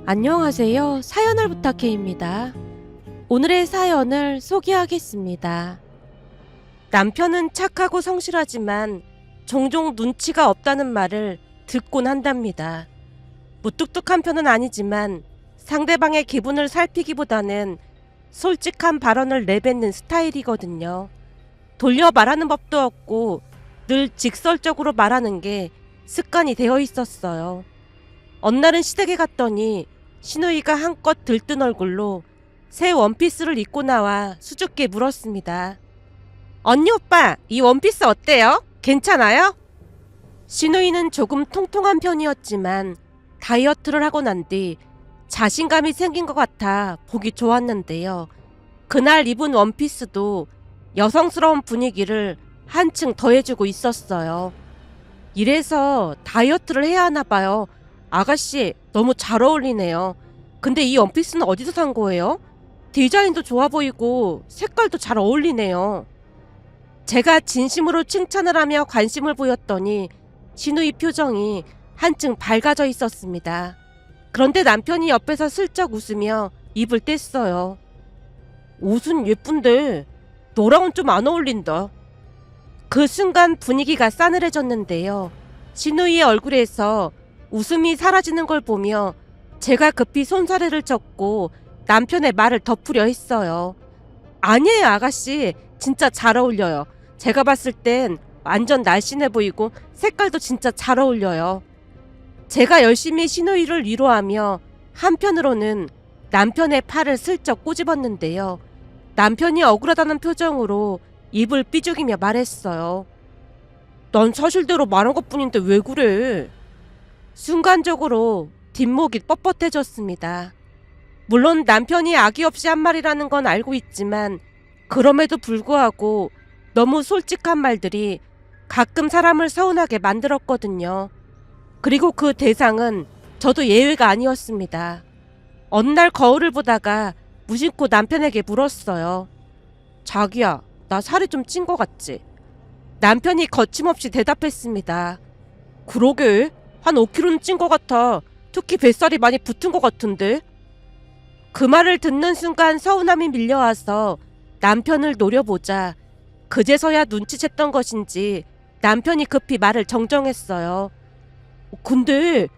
안녕하세요. 사연을 부탁해입니다. 오늘의 사연을 소개하겠습니다. 남편은 착하고 성실하지만 종종 눈치가 없다는 말을 듣곤 한답니다. 무뚝뚝한 편은 아니지만 상대방의 기분을 살피기보다는 솔직한 발언을 내뱉는 스타일이거든요. 돌려 말하는 법도 없고 늘 직설적으로 말하는 게 습관이 되어 있었어요. 어느 날은 시댁에 갔더니 시누이가 한껏 들뜬 얼굴로 새 원피스를 입고 나와 수줍게 물었습니다. 언니 오빠, 이 원피스 어때요? 괜찮아요? 시누이는 조금 통통한 편이었지만 다이어트를 하고 난 뒤 자신감이 생긴 것 같아 보기 좋았는데요. 그날 입은 원피스도 여성스러운 분위기를 한층 더해주고 있었어요. 이래서 다이어트를 해야 하나 봐요. 아가씨, 너무 잘 어울리네요. 근데 이 원피스는 어디서 산 거예요? 디자인도 좋아 보이고 색깔도 잘 어울리네요. 제가 진심으로 칭찬을 하며 관심을 보였더니 시누이 표정이 한층 밝아져 있었습니다. 그런데 남편이 옆에서 슬쩍 웃으며 입을 뗐어요. 옷은 예쁜데 너랑은 좀 안 어울린다. 그 순간 분위기가 싸늘해졌는데요. 시누이의 얼굴에서 웃음이 사라지는 걸 보며 제가 급히 손사래를 쳤고 남편의 말을 덮으려 했어요. 아니에요, 아가씨. 진짜 잘 어울려요. 제가 봤을 땐 완전 날씬해 보이고 색깔도 진짜 잘 어울려요. 제가 열심히 시누이를 위로하며 한편으로는 남편의 팔을 슬쩍 꼬집었는데요. 남편이 억울하다는 표정으로 입을 삐죽이며 말했어요. 난 사실대로 말한 것뿐인데 왜 그래? 순간적으로 뒷목이 뻣뻣해졌습니다. 물론 남편이 악의 없이 한 말이라는 건 알고 있지만 그럼에도 불구하고 너무 솔직한 말들이 가끔 사람을 서운하게 만들었거든요. 그리고 그 대상은 저도 예외가 아니었습니다. 어느 날 거울을 보다가 무심코 남편에게 물었어요. 자기야, 나 살이 좀 찐 것 같지? 남편이 거침없이 대답했습니다. 그러게, 한 5kg는 찐 것 같아. 특히 뱃살이 많이 붙은 것 같은데? 그 말을 듣는 순간 서운함이 밀려와서 남편을 노려보자 그제서야 눈치챘던 것인지 남편이 급히 말을 정정했어요. 근데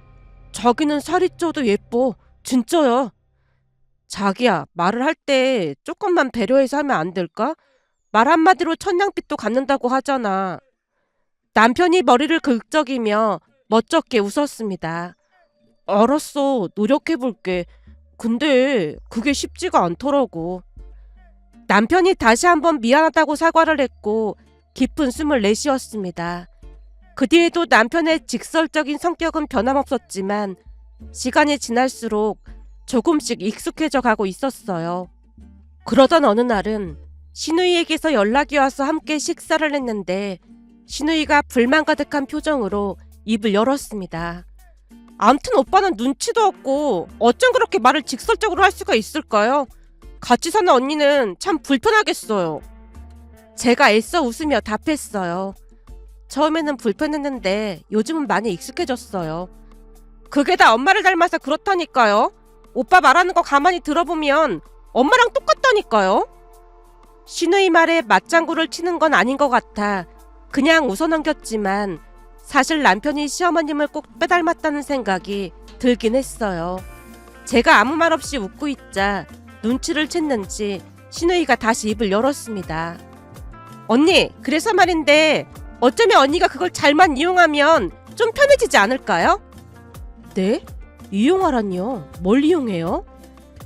자기는 살이 쪄도 예뻐. 진짜야. 자기야, 말을 할 때 조금만 배려해서 하면 안 될까? 말 한마디로 천냥빚도 갚는다고 하잖아. 남편이 머리를 긁적이며 멋쩍게 웃었습니다. 알았어, 노력해볼게. 근데 그게 쉽지가 않더라고. 남편이 다시 한번 미안하다고 사과를 했고 깊은 숨을 내쉬었습니다. 그 뒤에도 남편의 직설적인 성격은 변함없었지만 시간이 지날수록 조금씩 익숙해져 가고 있었어요. 그러던 어느 날은 시누이에게서 연락이 와서 함께 식사를 했는데 시누이가 불만 가득한 표정으로 입을 열었습니다. 암튼 오빠는 눈치도 없고 어쩜 그렇게 말을 직설적으로 할 수가 있을까요? 같이 사는 언니는 참 불편하겠어요. 제가 애써 웃으며 답했어요. 처음에는 불편했는데 요즘은 많이 익숙해졌어요. 그게 다 엄마를 닮아서 그렇다니까요. 오빠 말하는 거 가만히 들어보면 엄마랑 똑같다니까요. 시누이 말에 맞장구를 치는 건 아닌 것 같아 그냥 웃어넘겼지만 사실 남편이 시어머님을 꼭 빼닮았다는 생각이 들긴 했어요. 제가 아무 말 없이 웃고 있자 눈치를 챘는지 시누이가 다시 입을 열었습니다. 언니, 그래서 말인데 어쩌면 언니가 그걸 잘만 이용하면 좀 편해지지 않을까요? 네? 이용하라니요? 뭘 이용해요?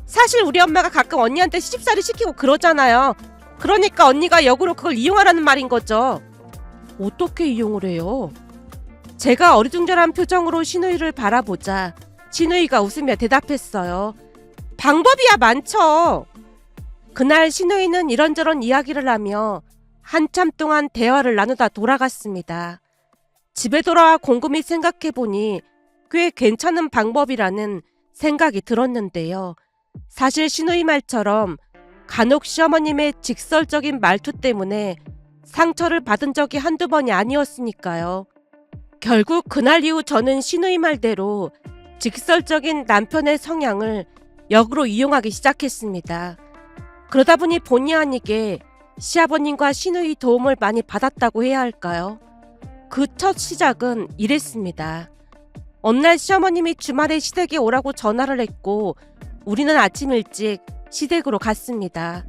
사실 우리 엄마가 가끔 언니한테 시집살이 시키고 그러잖아요. 그러니까 언니가 역으로 그걸 이용하라는 말인 거죠. 어떻게 이용을 해요? 제가 어리둥절한 표정으로 시누이를 바라보자 시누이가 웃으며 대답했어요. 방법이야 많죠. 그날 시누이는 이런저런 이야기를 하며 한참 동안 대화를 나누다 돌아갔습니다. 집에 돌아와 곰곰이 생각해보니 꽤 괜찮은 방법이라는 생각이 들었는데요. 사실 시누이 말처럼 간혹 시어머님의 직설적인 말투 때문에 상처를 받은 적이 한두 번이 아니었으니까요. 결국 그날 이후 저는 시누이 말대로 직설적인 남편의 성향을 역으로 이용하기 시작했습니다. 그러다 보니 본의 아니게 시아버님과 시누이 도움을 많이 받았다고 해야 할까요? 그 첫 시작은 이랬습니다. 어느 날 시어머님이 주말에 시댁에 오라고 전화를 했고 우리는 아침 일찍 시댁으로 갔습니다.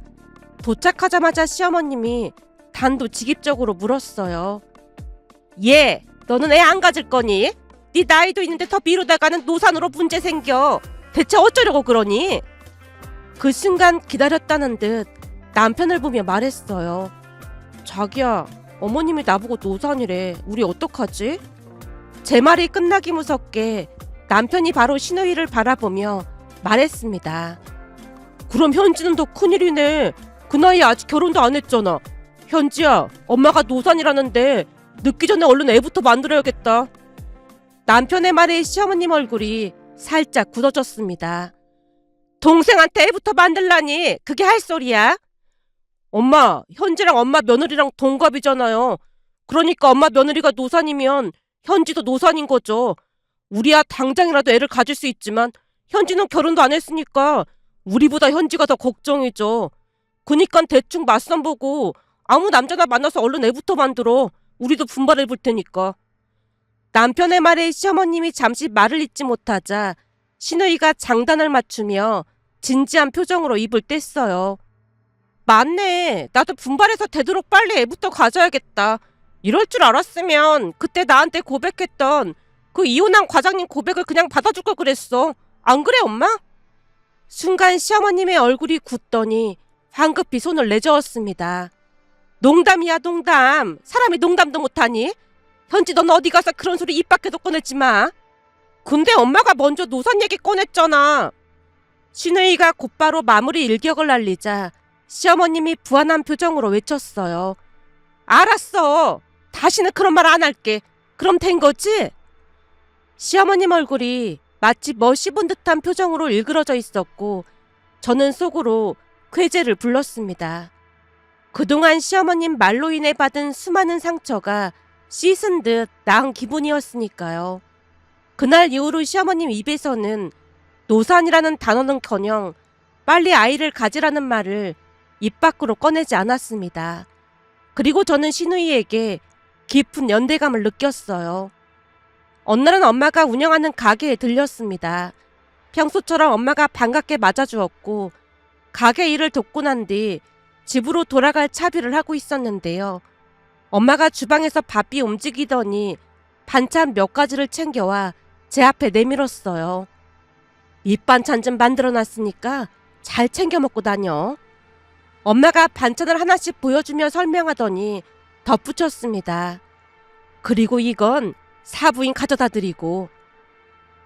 도착하자마자 시어머님이 단도직입적으로 물었어요. 얘, 너는 애 안 가질 거니? 네 나이도 있는데 더 미루다가는 노산으로 문제 생겨. 대체 어쩌려고 그러니? 그 순간 기다렸다는 듯 남편을 보며 말했어요. 자기야, 어머님이 나보고 노산이래. 우리 어떡하지? 제 말이 끝나기 무섭게 남편이 바로 시누이를 바라보며 말했습니다. 그럼 현지는 더 큰일이네. 그 나이에 아직 결혼도 안 했잖아. 현지야, 엄마가 노산이라는데 늦기 전에 얼른 애부터 만들어야겠다. 남편의 말에 시어머님 얼굴이 살짝 굳어졌습니다. 동생한테 애부터 만들라니 그게 할 소리야? 엄마, 현지랑 엄마 며느리랑 동갑이잖아요. 그러니까 엄마 며느리가 노산이면 현지도 노산인 거죠. 우리야 당장이라도 애를 가질 수 있지만 현지는 결혼도 안 했으니까 우리보다 현지가 더 걱정이죠. 그니까 대충 맞선 보고 아무 남자나 만나서 얼른 애부터 만들어. 우리도 분발해 볼 테니까. 남편의 말에 시어머님이 잠시 말을 잇지 못하자 시누이가 장단을 맞추며 진지한 표정으로 입을 뗐어요. 맞네. 나도 분발해서 되도록 빨리 애부터 가져야겠다. 이럴 줄 알았으면 그때 나한테 고백했던 그 이혼한 과장님 고백을 그냥 받아줄 걸 그랬어. 안 그래, 엄마? 순간 시어머님의 얼굴이 굳더니 황급히 손을 내저었습니다. 농담이야, 농담. 사람이 농담도 못하니? 현지 넌 어디 가서 그런 소리 입 밖에도 꺼내지 마. 근데 엄마가 먼저 노산 얘기 꺼냈잖아. 시누이가 곧바로 마무리 일격을 날리자 시어머님이 부안한 표정으로 외쳤어요. 알았어. 다시는 그런 말 안 할게. 그럼 된 거지? 시어머님 얼굴이 마치 뭐 씹은 듯한 표정으로 일그러져 있었고 저는 속으로 쾌재를 불렀습니다. 그동안 시어머님 말로 인해 받은 수많은 상처가 씻은 듯 나은 기분이었으니까요. 그날 이후로 시어머님 입에서는 노산이라는 단어는커녕 빨리 아이를 가지라는 말을 입 밖으로 꺼내지 않았습니다. 그리고 저는 시누이에게 깊은 연대감을 느꼈어요. 어느 날은 엄마가 운영하는 가게에 들렸습니다. 평소처럼 엄마가 반갑게 맞아주었고 가게 일을 돕고 난 뒤 집으로 돌아갈 차비를 하고 있었는데요. 엄마가 주방에서 바삐 움직이더니 반찬 몇 가지를 챙겨와 제 앞에 내밀었어요. 밑반찬 좀 만들어놨으니까 잘 챙겨 먹고 다녀. 엄마가 반찬을 하나씩 보여주며 설명하더니 덧붙였습니다. 그리고 이건 사부인 가져다 드리고.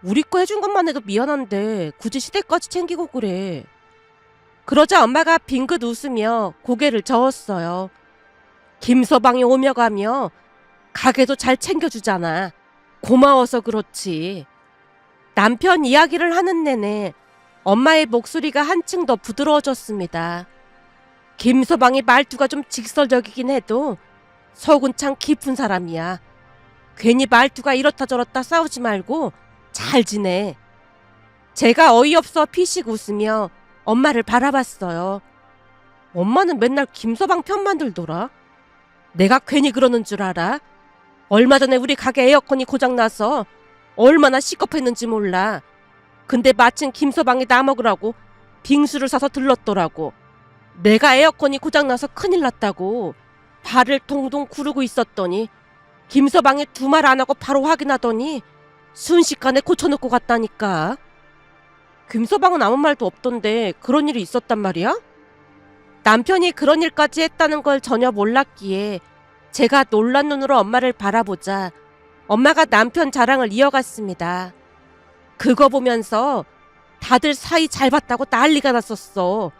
우리 거 해준 것만 해도 미안한데 굳이 시댁까지 챙기고 그래. 그러자 엄마가 빙긋 웃으며 고개를 저었어요. 김서방이 오며 가며 가게도 잘 챙겨주잖아. 고마워서 그렇지. 남편 이야기를 하는 내내 엄마의 목소리가 한층 더 부드러워졌습니다. 김서방이 말투가 좀 직설적이긴 해도 속은 참 깊은 사람이야. 괜히 말투가 이렇다 저렇다 싸우지 말고 잘 지내. 제가 어이없어 피식 웃으며 엄마를 바라봤어요. 엄마는 맨날 김서방 편만 들더라. 내가 괜히 그러는 줄 알아? 얼마 전에 우리 가게 에어컨이 고장나서 얼마나 시겁했는지 몰라. 근데 마침 김서방이 나 먹으라고 빙수를 사서 들렀더라고. 내가 에어컨이 고장나서 큰일 났다고 발을 동동 구르고 있었더니 김서방이 두 말 안 하고 바로 확인하더니 순식간에 고쳐놓고 갔다니까. 김서방은 아무 말도 없던데 그런 일이 있었단 말이야? 남편이 그런 일까지 했다는 걸 전혀 몰랐기에 제가 놀란 눈으로 엄마를 바라보자 엄마가 남편 자랑을 이어갔습니다. 그거 보면서 다들 사이 잘 봤다고 난리가 났었어.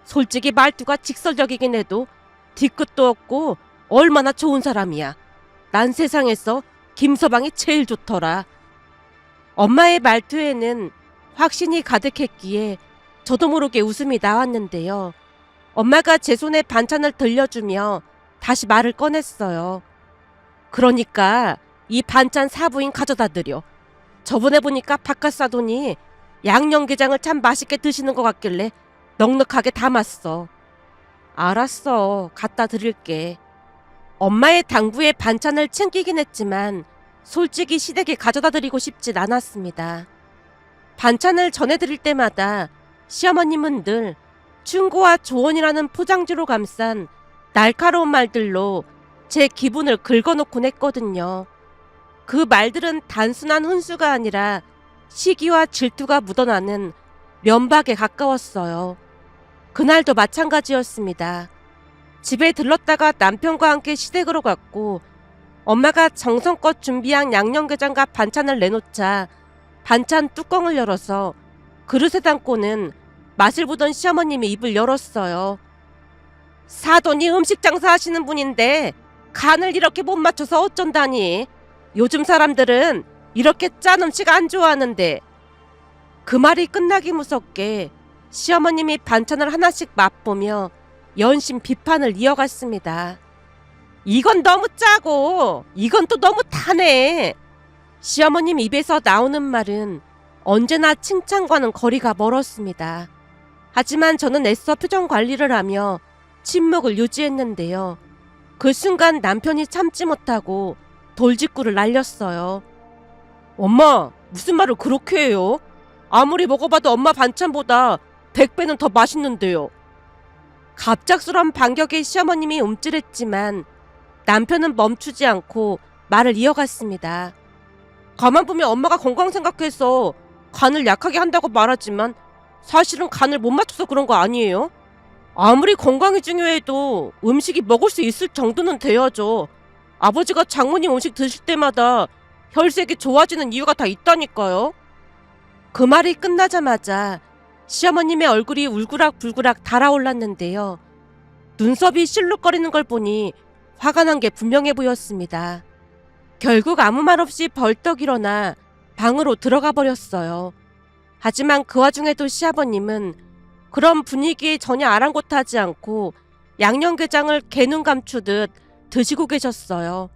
솔직히 말투가 직설적이긴 해도 뒤끝도 없고 얼마나 좋은 사람이야. 난 세상에서 김서방이 제일 좋더라. 엄마의 말투에는 확신이 가득했기에 저도 모르게 웃음이 나왔는데요. 엄마가 제 손에 반찬을 들려주며 다시 말을 꺼냈어요. 그러니까 이 반찬 사부인 가져다 드려. 저번에 보니까 바깥 사돈이 양념게장을 참 맛있게 드시는 것 같길래 넉넉하게 담았어. 알았어. 갖다 드릴게. 엄마의 당부에 반찬을 챙기긴 했지만 솔직히 시댁에 가져다 드리고 싶진 않았습니다. 반찬을 전해드릴 때마다 시어머님은 늘 충고와 조언이라는 포장지로 감싼 날카로운 말들로 제 기분을 긁어놓곤 했거든요. 그 말들은 단순한 훈수가 아니라 시기와 질투가 묻어나는 면박에 가까웠어요. 그날도 마찬가지였습니다. 집에 들렀다가 남편과 함께 시댁으로 갔고 엄마가 정성껏 준비한 양념게장과 반찬을 내놓자 반찬 뚜껑을 열어서 그릇에 담고는 맛을 보던 시어머님이 입을 열었어요. 사돈이 음식 장사하시는 분인데 간을 이렇게 못 맞춰서 어쩐다니. 요즘 사람들은 이렇게 짠 음식 안 좋아하는데. 그 말이 끝나기 무섭게 시어머님이 반찬을 하나씩 맛보며 연신 비판을 이어갔습니다. 이건 너무 짜고 이건 또 너무 타네. 시어머님 입에서 나오는 말은 언제나 칭찬과는 거리가 멀었습니다. 하지만 저는 애써 표정 관리를 하며 침묵을 유지했는데요. 그 순간 남편이 참지 못하고 돌직구를 날렸어요. 엄마, 무슨 말을 그렇게 해요? 아무리 먹어봐도 엄마 반찬보다 100배는 더 맛있는데요. 갑작스러운 반격에 시어머님이 움찔했지만 남편은 멈추지 않고 말을 이어갔습니다. 가만 보면 엄마가 건강 생각해서 간을 약하게 한다고 말하지만 사실은 간을 못 맞춰서 그런 거 아니에요? 아무리 건강이 중요해도 음식이 먹을 수 있을 정도는 돼야죠. 아버지가 장모님 음식 드실 때마다 혈색이 좋아지는 이유가 다 있다니까요. 그 말이 끝나자마자 시어머님의 얼굴이 울그락불그락 달아올랐는데요. 눈썹이 실룩거리는 걸 보니 화가 난 게 분명해 보였습니다. 결국 아무 말 없이 벌떡 일어나 방으로 들어가 버렸어요. 하지만 그 와중에도 시아버님은 그런 분위기에 전혀 아랑곳하지 않고 양념게장을 개눈 감추듯 드시고 계셨어요.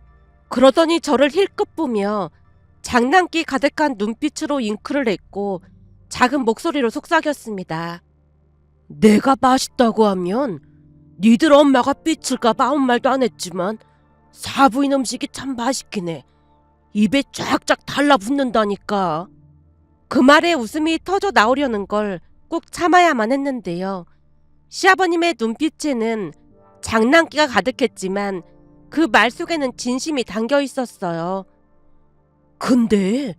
그러더니 저를 힐끗 보며 장난기 가득한 눈빛으로 잉크를 했고 작은 목소리로 속삭였습니다. 내가 맛있다고 하면 니들 엄마가 삐칠까봐 아무 말도 안 했지만 사부인 음식이 참 맛있긴 해. 입에 쫙쫙 달라붙는다니까. 그 말에 웃음이 터져 나오려는 걸 꼭 참아야만 했는데요. 시아버님의 눈빛에는 장난기가 가득했지만 그 말 속에는 진심이 담겨 있었어요. 근데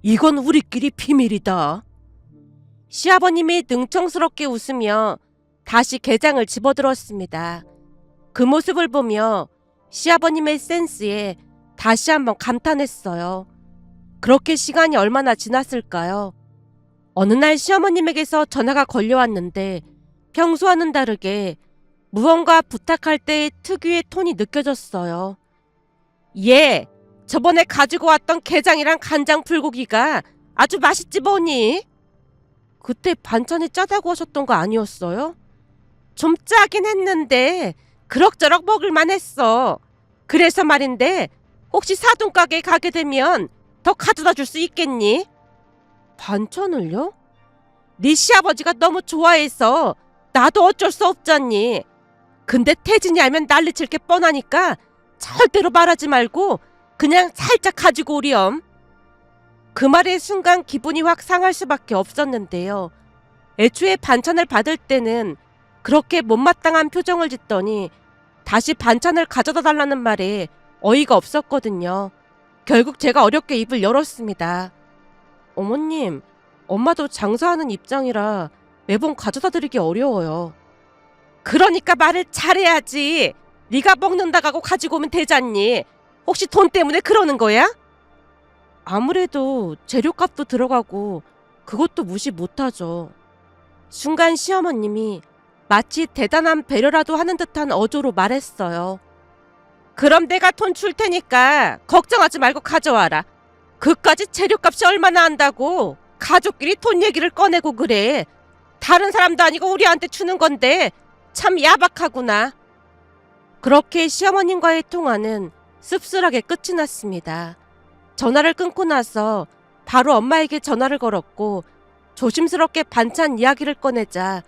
이건 우리끼리 비밀이다. 시아버님이 능청스럽게 웃으며 다시 게장을 집어들었습니다. 그 모습을 보며 시아버님의 센스에 다시 한번 감탄했어요. 그렇게 시간이 얼마나 지났을까요? 어느 날 시어머님에게서 전화가 걸려왔는데 평소와는 다르게 무언가 부탁할 때의 특유의 톤이 느껴졌어요. 예, 저번에 가지고 왔던 게장이랑 간장 불고기가 아주 맛있지 뭐니? 그때 반찬이 짜다고 하셨던 거 아니었어요? 좀 짜긴 했는데 그럭저럭 먹을만 했어. 그래서 말인데 혹시 사돈 가게에 가게 되면 더 가져다 줄 수 있겠니? 반찬을요? 네 시아버지가 너무 좋아해서 나도 어쩔 수 없잖니. 근데 태진이 알면 난리칠 게 뻔하니까 절대로 말하지 말고 그냥 살짝 가지고 오렴. 그 말에 순간 기분이 확 상할 수밖에 없었는데요. 애초에 반찬을 받을 때는 그렇게 못마땅한 표정을 짓더니 다시 반찬을 가져다 달라는 말에 어이가 없었거든요. 결국 제가 어렵게 입을 열었습니다. 어머님, 엄마도 장사하는 입장이라 매번 가져다 드리기 어려워요. 그러니까 말을 잘해야지. 네가 먹는다고 가지고 오면 되잖니. 혹시 돈 때문에 그러는 거야? 아무래도 재료값도 들어가고 그것도 무시 못하죠. 순간 시어머님이 마치 대단한 배려라도 하는 듯한 어조로 말했어요. 그럼 내가 돈 줄 테니까 걱정하지 말고 가져와라. 그까지 재료값이 얼마나 한다고 가족끼리 돈 얘기를 꺼내고 그래. 다른 사람도 아니고 우리한테 주는 건데 참 야박하구나. 그렇게 시어머님과의 통화는 씁쓸하게 끝이 났습니다. 전화를 끊고 나서 바로 엄마에게 전화를 걸었고 조심스럽게 반찬 이야기를 꺼내자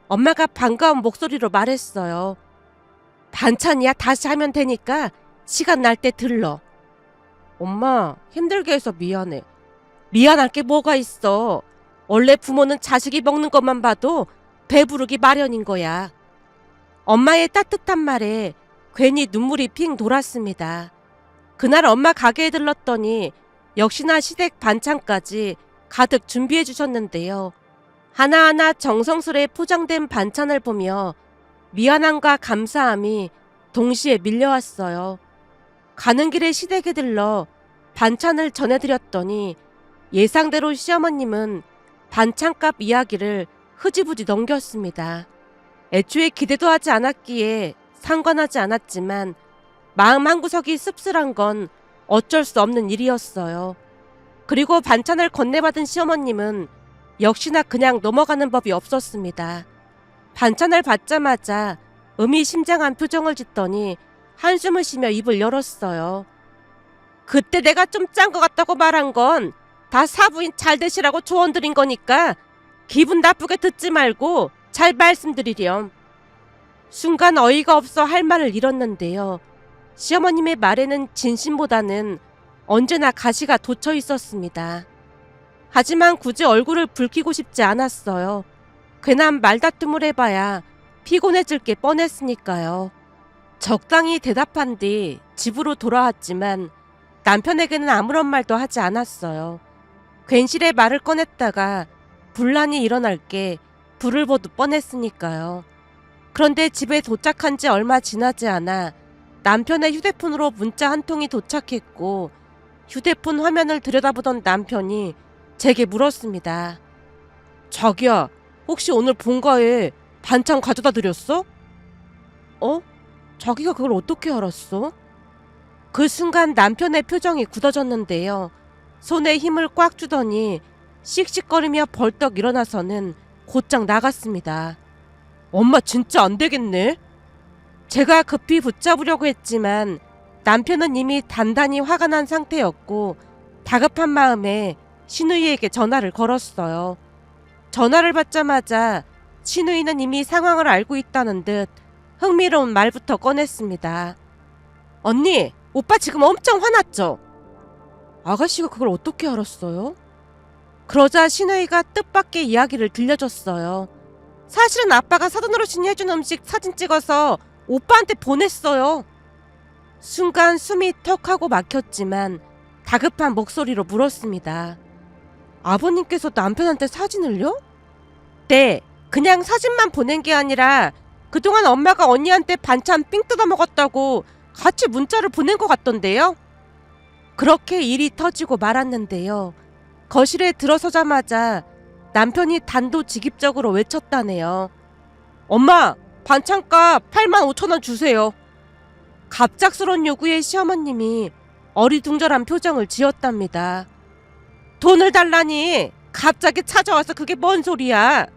엄마가 반가운 목소리로 말했어요. 반찬이야 다시 하면 되니까 시간 날 때 들러. 엄마, 힘들게 해서 미안해. 미안할 게 뭐가 있어. 원래 부모는 자식이 먹는 것만 봐도 배부르기 마련인 거야. 엄마의 따뜻한 말에 괜히 눈물이 핑 돌았습니다. 그날 엄마 가게에 들렀더니 역시나 시댁 반찬까지 가득 준비해 주셨는데요. 하나하나 정성스레 포장된 반찬을 보며 미안함과 감사함이 동시에 밀려왔어요. 가는 길에 시댁에 들러 반찬을 전해드렸더니 예상대로 시어머님은 반찬값 이야기를 흐지부지 넘겼습니다. 애초에 기대도 하지 않았기에 상관하지 않았지만 마음 한구석이 씁쓸한 건 어쩔 수 없는 일이었어요. 그리고 반찬을 건네받은 시어머님은 역시나 그냥 넘어가는 법이 없었습니다. 반찬을 받자마자 의미심장한 표정을 짓더니 한숨을 쉬며 입을 열었어요. 그때 내가 좀 짠 것 같다고 말한 건 다 사부인 잘 되시라고 조언 드린 거니까 기분 나쁘게 듣지 말고 잘 말씀드리렴. 순간 어이가 없어 할 말을 잃었는데요. 시어머님의 말에는 진심보다는 언제나 가시가 돋쳐 있었습니다. 하지만 굳이 얼굴을 붉히고 싶지 않았어요. 괜한 말다툼을 해봐야 피곤해질 게 뻔했으니까요. 적당히 대답한 뒤 집으로 돌아왔지만 남편에게는 아무런 말도 하지 않았어요. 괜시레 말을 꺼냈다가 분란이 일어날 게 불을 보도 뻔했으니까요. 그런데 집에 도착한 지 얼마 지나지 않아 남편의 휴대폰으로 문자 한 통이 도착했고 휴대폰 화면을 들여다보던 남편이 제게 물었습니다. 자기야, 혹시 오늘 본가에 반찬 가져다 드렸어? 자기가 그걸 어떻게 알았어? 그 순간 남편의 표정이 굳어졌는데요. 손에 힘을 꽉 주더니 씩씩거리며 벌떡 일어나서는 곧장 나갔습니다. 엄마 진짜 안 되겠네? 제가 급히 붙잡으려고 했지만 남편은 이미 단단히 화가 난 상태였고 다급한 마음에 시누이에게 전화를 걸었어요. 전화를 받자마자 시누이는 이미 상황을 알고 있다는 듯 흥미로운 말부터 꺼냈습니다. 언니, 오빠 지금 엄청 화났죠? 아가씨가 그걸 어떻게 알았어요? 그러자 시누이가 뜻밖의 이야기를 들려줬어요. 사실은 아빠가 사돈 어르신이 해준 음식 사진 찍어서 오빠한테 보냈어요. 순간 숨이 턱하고 막혔지만 다급한 목소리로 물었습니다. 아버님께서 남편한테 사진을요? 네, 그냥 사진만 보낸 게 아니라 그동안 엄마가 언니한테 반찬 삥 뜯어 먹었다고 같이 문자를 보낸 것 같던데요. 그렇게 일이 터지고 말았는데요. 거실에 들어서자마자 남편이 단도직입적으로 외쳤다네요. 엄마, 반찬값 85,000원 주세요. 갑작스런 요구에 시어머님이 어리둥절한 표정을 지었답니다. 돈을 달라니 갑자기 찾아와서 그게 뭔 소리야.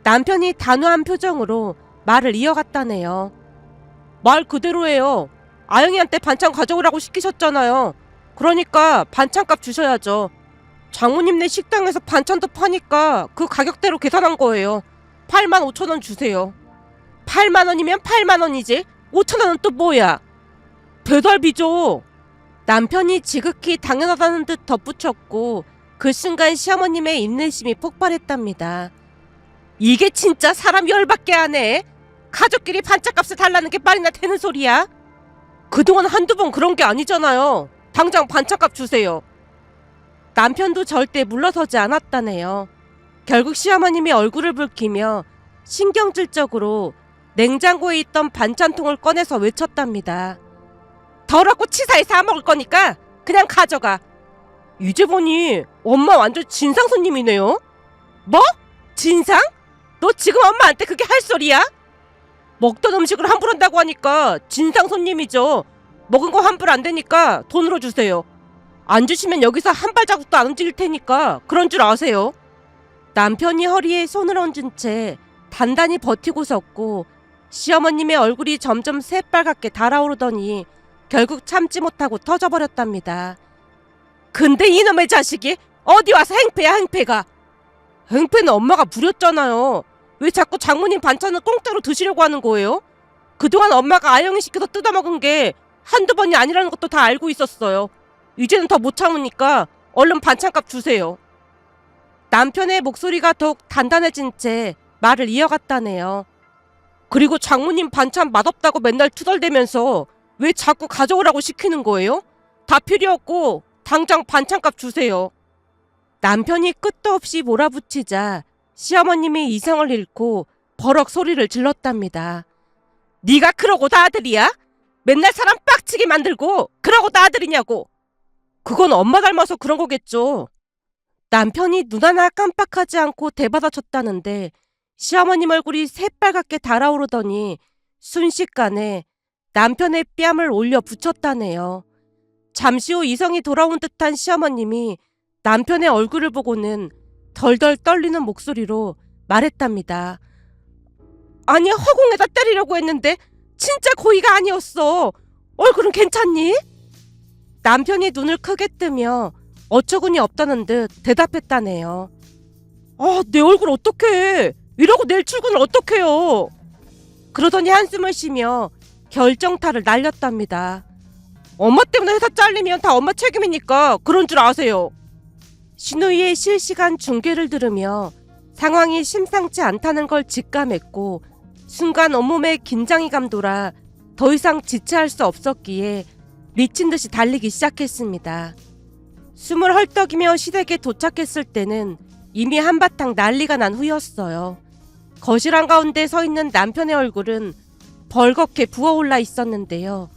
남편이 단호한 표정으로 말을 이어갔다네요. 말 그대로예요. 아영이한테 반찬 가져오라고 시키셨잖아요. 그러니까 반찬값 주셔야죠. 장모님네 식당에서 반찬도 파니까 그 가격대로 계산한 거예요. 85,000원 주세요. 8만원이면 8만원이지 5,000원은 또 뭐야? 배달비죠. 남편이 지극히 당연하다는 듯 덧붙였고 그 순간 시어머님의 인내심이 폭발했답니다. 이게 진짜 사람 열받게 하네. 가족끼리 반찬값을 달라는 게 말이나 되는 소리야? 그동안 한두 번 그런 게 아니잖아요. 당장 반찬값 주세요. 남편도 절대 물러서지 않았다네요. 결국 시어머님이 얼굴을 붉히며 신경질적으로 냉장고에 있던 반찬통을 꺼내서 외쳤답니다. 더럽고 치사해 사 먹을 거니까 그냥 가져가. 이제 보니 엄마 완전 진상 손님이네요. 뭐? 진상? 너 지금 엄마한테 그게 할 소리야? 먹던 음식을 환불한다고 하니까 진상 손님이죠. 먹은 거 환불 안 되니까 돈으로 주세요. 안 주시면 여기서 한 발자국도 안 움직일 테니까 그런 줄 아세요. 남편이 허리에 손을 얹은 채 단단히 버티고 섰고 시어머님의 얼굴이 점점 새빨갛게 달아오르더니 결국 참지 못하고 터져버렸답니다. 근데 이놈의 자식이 어디 와서 행패야, 행패가. 행패는 엄마가 부렸잖아요. 왜 자꾸 장모님 반찬을 공짜로 드시려고 하는 거예요? 그동안 엄마가 아영이 시켜서 뜯어먹은 게 한두 번이 아니라는 것도 다 알고 있었어요. 이제는 더 못 참으니까 얼른 반찬값 주세요. 남편의 목소리가 더욱 단단해진 채 말을 이어갔다네요. 그리고 장모님 반찬 맛없다고 맨날 투덜대면서 왜 자꾸 가져오라고 시키는 거예요? 다 필요 없고 당장 반찬값 주세요. 남편이 끝도 없이 몰아붙이자 시어머님이 이성을 잃고 버럭 소리를 질렀답니다. 네가 그러고 다 아들이야? 맨날 사람 빡치게 만들고 그러고 다 아들이냐고. 그건 엄마 닮아서 그런 거겠죠. 남편이 눈 하나 깜빡하지 않고 대받아쳤다는데 시어머님 얼굴이 새빨갛게 달아오르더니 순식간에 남편의 뺨을 올려 붙였다네요. 잠시 후 이성이 돌아온 듯한 시어머님이 남편의 얼굴을 보고는 덜덜 떨리는 목소리로 말했답니다. 아니, 허공에다 때리려고 했는데 진짜 고의가 아니었어. 얼굴은 괜찮니? 남편이 눈을 크게 뜨며 어처구니 없다는 듯 대답했다네요. 내 얼굴 어떡해. 이러고 내일 출근을 어떡해요. 그러더니 한숨을 쉬며 결정타를 날렸답니다. 엄마 때문에 회사 잘리면 다 엄마 책임이니까 그런 줄 아세요. 신우이의 실시간 중계를 들으며 상황이 심상치 않다는 걸 직감했고 순간 온몸에 긴장이 감돌아 더 이상 지체할 수 없었기에 미친 듯이 달리기 시작했습니다. 숨을 헐떡이며 시댁에 도착했을 때는 이미 한바탕 난리가 난 후였어요. 거실 한가운데 서 있는 남편의 얼굴은 벌겋게 부어올라 있었는데요.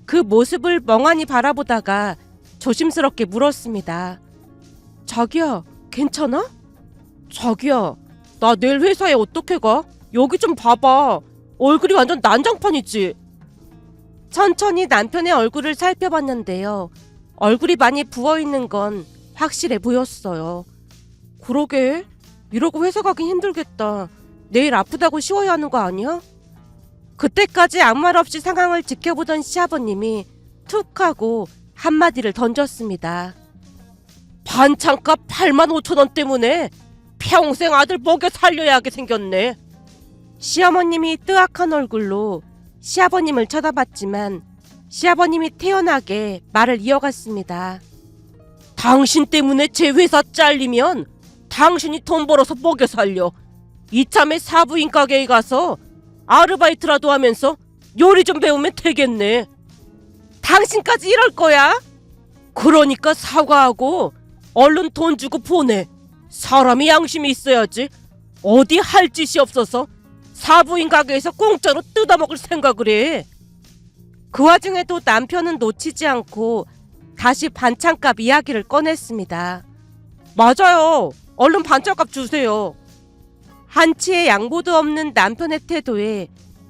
그 모습을 멍하니 바라보다가 조심스럽게 물었습니다. 자기야, 괜찮아? 자기야, 나 내일 회사에 어떻게 가? 여기 좀 봐봐. 얼굴이 완전 난장판이지. 천천히 남편의 얼굴을 살펴봤는데요. 얼굴이 많이 부어있는 건 확실해 보였어요. 그러게, 이러고 회사 가긴 힘들겠다. 내일 아프다고 쉬어야 하는 거 아니야? 그때까지 아무 말 없이 상황을 지켜보던 시아버님이 툭 하고 한마디를 던졌습니다. 반찬값 85,000원 때문에 평생 아들 먹여 살려야 하게 생겼네. 시어머님이 뜨악한 얼굴로 시아버님을 쳐다봤지만 시아버님이 태연하게 말을 이어갔습니다. 당신 때문에 제 회사 잘리면 당신이 돈 벌어서 먹여 살려. 이참에 사부인 가게에 가서 아르바이트라도 하면서 요리 좀 배우면 되겠네. 당신까지 이럴 거야? 그러니까 사과하고 얼른 돈 주고 보내. 사람이 양심이 있어야지. 어디 할 짓이 없어서 사부인 가게에서 공짜로 뜯어먹을 생각을 해. 그 와중에도 남편은 놓치지 않고 다시 반찬값 이야기를 꺼냈습니다. 맞아요. 얼른 반찬값 주세요. 한치의 양보도 없는 남편의 태도에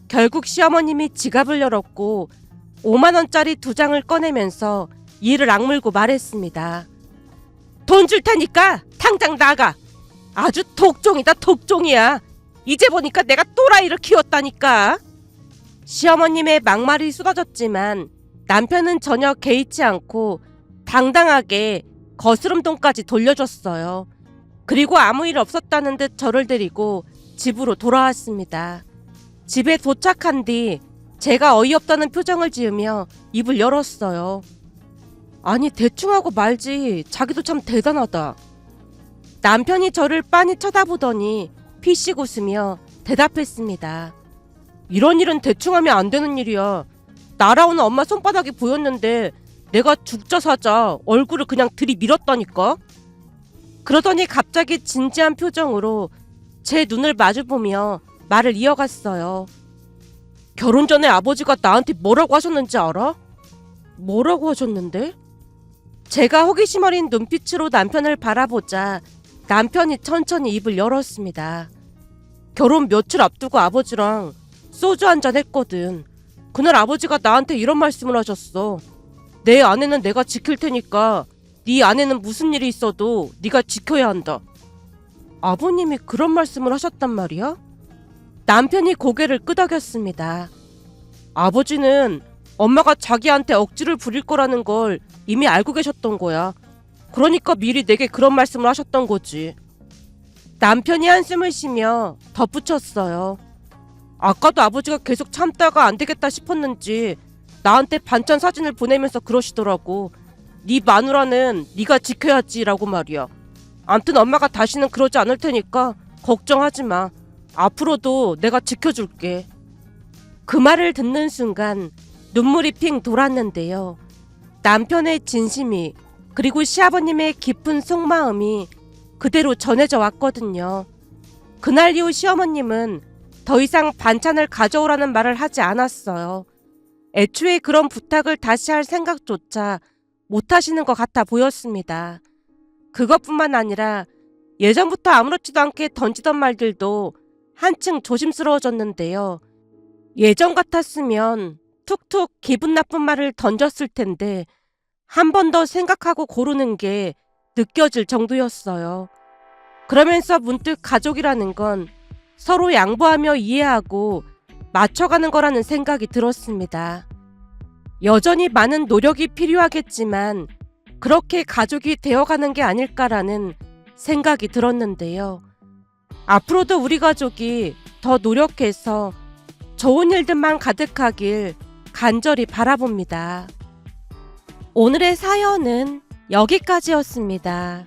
결국 시어머님이 지갑을 열었고 5만원짜리 2장을 꺼내면서 이를 악물고 말했습니다. 돈 줄 테니까 당장 나가. 아주 독종이다, 독종이야. 이제 보니까 내가 또라이를 키웠다니까. 시어머님의 막말이 쏟아졌지만 남편은 전혀 개의치 않고 당당하게 거스름돈까지 돌려줬어요. 그리고 아무 일 없었다는 듯 저를 데리고 집으로 돌아왔습니다. 집에 도착한 뒤 제가 어이없다는 표정을 지으며 입을 열었어요. 아니, 대충 하고 말지. 자기도 참 대단하다. 남편이 저를 빤히 쳐다보더니 피식 웃으며 대답했습니다. 이런 일은 대충 하면 안 되는 일이야. 날아오는 엄마 손바닥이 보였는데 내가 죽자 사자 얼굴을 그냥 들이밀었다니까. 그러더니 갑자기 진지한 표정으로 제 눈을 마주보며 말을 이어갔어요. 결혼 전에 아버지가 나한테 뭐라고 하셨는지 알아? 뭐라고 하셨는데? 제가 호기심 어린 눈빛으로 남편을 바라보자 남편이 천천히 입을 열었습니다. 결혼 며칠 앞두고 아버지랑 소주 한잔 했거든. 그날 아버지가 나한테 이런 말씀을 하셨어. 내 아내는 내가 지킬 테니까 네 아내는 무슨 일이 있어도 네가 지켜야 한다. 아버님이 그런 말씀을 하셨단 말이야? 남편이 고개를 끄덕였습니다. 아버지는 엄마가 자기한테 억지를 부릴 거라는 걸 이미 알고 계셨던 거야. 그러니까 미리 내게 그런 말씀을 하셨던 거지. 남편이 한숨을 쉬며 덧붙였어요. 아까도 아버지가 계속 참다가 안 되겠다 싶었는지 나한테 반찬 사진을 보내면서 그러시더라고. 네 마누라는 네가 지켜야지라고 말이야. 암튼 엄마가 다시는 그러지 않을 테니까 걱정하지 마. 앞으로도 내가 지켜줄게. 그 말을 듣는 순간 눈물이 핑 돌았는데요. 남편의 진심이 그리고 시아버님의 깊은 속마음이 그대로 전해져 왔거든요. 그날 이후 시어머님은 더 이상 반찬을 가져오라는 말을 하지 않았어요. 애초에 그런 부탁을 다시 할 생각조차 못 하시는 것 같아 보였습니다. 그것뿐만 아니라 예전부터 아무렇지도 않게 던지던 말들도 한층 조심스러워졌는데요. 예전 같았으면 툭툭 기분 나쁜 말을 던졌을 텐데 한 번 더 생각하고 고르는 게 느껴질 정도였어요. 그러면서 문득 가족이라는 건 서로 양보하며 이해하고 맞춰가는 거라는 생각이 들었습니다. 여전히 많은 노력이 필요하겠지만 그렇게 가족이 되어가는 게 아닐까라는 생각이 들었는데요. 앞으로도 우리 가족이 더 노력해서 좋은 일들만 가득하길 간절히 바라봅니다. 오늘의 사연은 여기까지였습니다.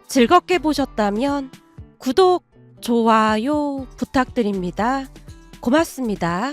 즐겁게 보셨다면 구독, 좋아요 부탁드립니다. 고맙습니다.